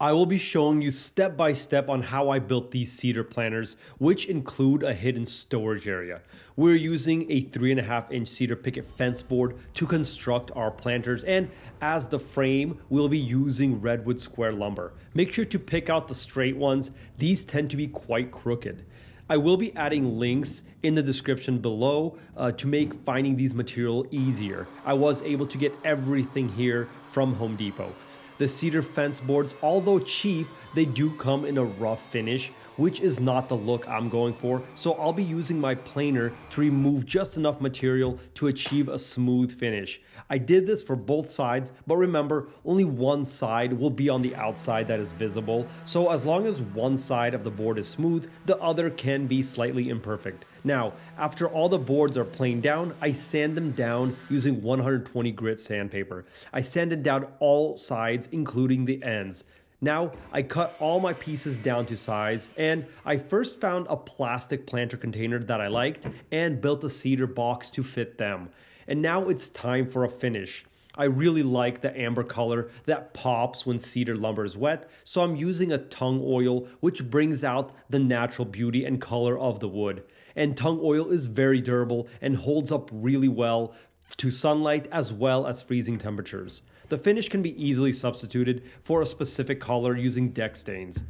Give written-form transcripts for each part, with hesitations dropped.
I will be showing you step by step on how I built these cedar planters, which include a hidden storage area. We're using a 3.5-inch cedar picket fence board to construct our planters, and as the frame, we'll be using redwood square lumber. Make sure to pick out the straight ones. These tend to be quite crooked. I will be adding links in the description below to make finding these material easier. I was able to get everything here from Home Depot. The cedar fence boards, although cheap, they do come in a rough finish, which is not the look I'm going for, so I'll be using my planer to remove just enough material to achieve a smooth finish. I did this for both sides, but remember, only one side will be on the outside that is visible, so as long as one side of the board is smooth, the other can be slightly imperfect. Now, after all the boards are planed down, I sand them down using 120 grit sandpaper. I sanded down all sides, including the ends. Now, I cut all my pieces down to size, and I first found a plastic planter container that I liked and built a cedar box to fit them. And now it's time for a finish. I really like the amber color that pops when cedar lumber is wet, so I'm using a tung oil which brings out the natural beauty and color of the wood. And tung oil is very durable and holds up really well to sunlight as well as freezing temperatures. The finish can be easily substituted for a specific color using deck stains.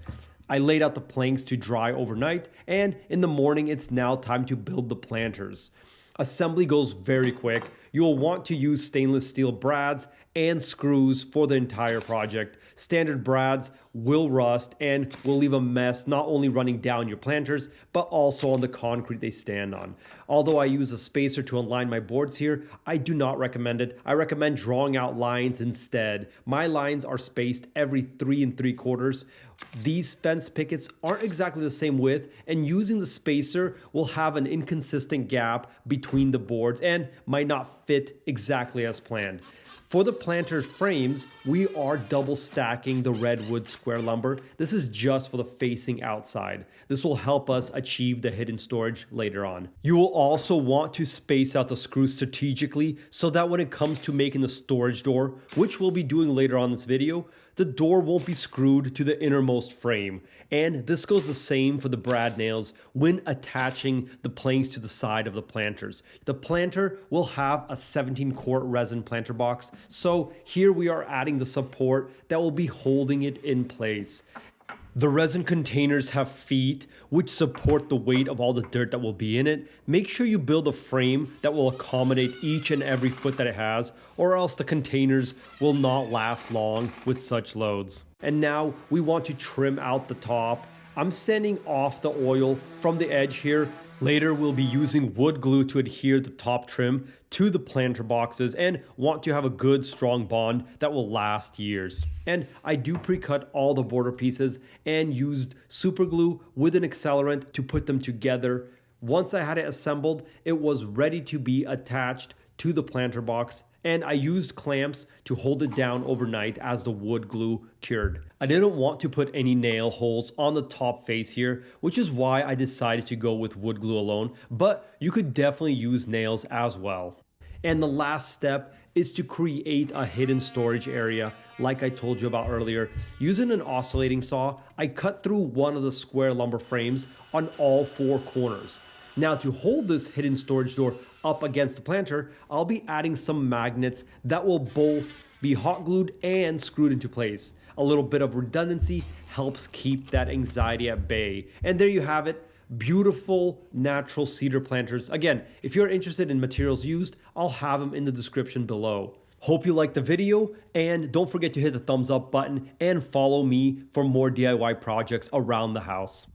I laid out the planks to dry overnight, and in the morning it's now time to build the planters. Assembly goes very quick. You'll want to use stainless steel brads and screws for the entire project. Standard brads will rust and will leave a mess not only running down your planters, but also on the concrete they stand on. Although I use a spacer to align my boards here, I do not recommend it. I recommend drawing out lines instead. My lines are spaced every 3 3/4. These fence pickets aren't exactly the same width, and using the spacer will have an inconsistent gap between the boards and might not fit exactly as planned. For the planter frames, we are double stacking the redwood square lumber. This is just for the facing outside. This will help us achieve the hidden storage later on. You will also want to space out the screws strategically so that when it comes to making the storage door, which we'll be doing later on in this video, the door won't be screwed to the innermost frame. And this goes the same for the brad nails when attaching the planks to the side of the planters. The planter will have a 17-quart resin planter box, so here we are adding the support that will be holding it in place. The resin containers have feet which support the weight of all the dirt that will be in it. Make sure you build a frame that will accommodate each and every foot that it has, or else the containers will not last long with such loads. And now we want to trim out the top. I'm sanding off the oil from the edge here. Later, we'll be using wood glue to adhere the top trim to the planter boxes and want to have a good strong bond that will last years. And I do pre-cut all the border pieces and used super glue with an accelerant to put them together. Once I had it assembled, it was ready to be attached to the planter box, and I used clamps to hold it down overnight as the wood glue cured. I didn't want to put any nail holes on the top face here, which is why I decided to go with wood glue alone, but you could definitely use nails as well. And the last step is to create a hidden storage area like I told you about earlier. Using an oscillating saw, I cut through one of the square lumber frames on all 4 corners. Now to hold this hidden storage door up against the planter, I'll be adding some magnets that will both be hot glued and screwed into place. A little bit of redundancy helps keep that anxiety at bay. And there you have it. Beautiful natural cedar planters. Again, if you're interested in materials used, I'll have them in the description below. Hope you liked the video, and don't forget to hit the thumbs up button and follow me for more DIY projects around the house.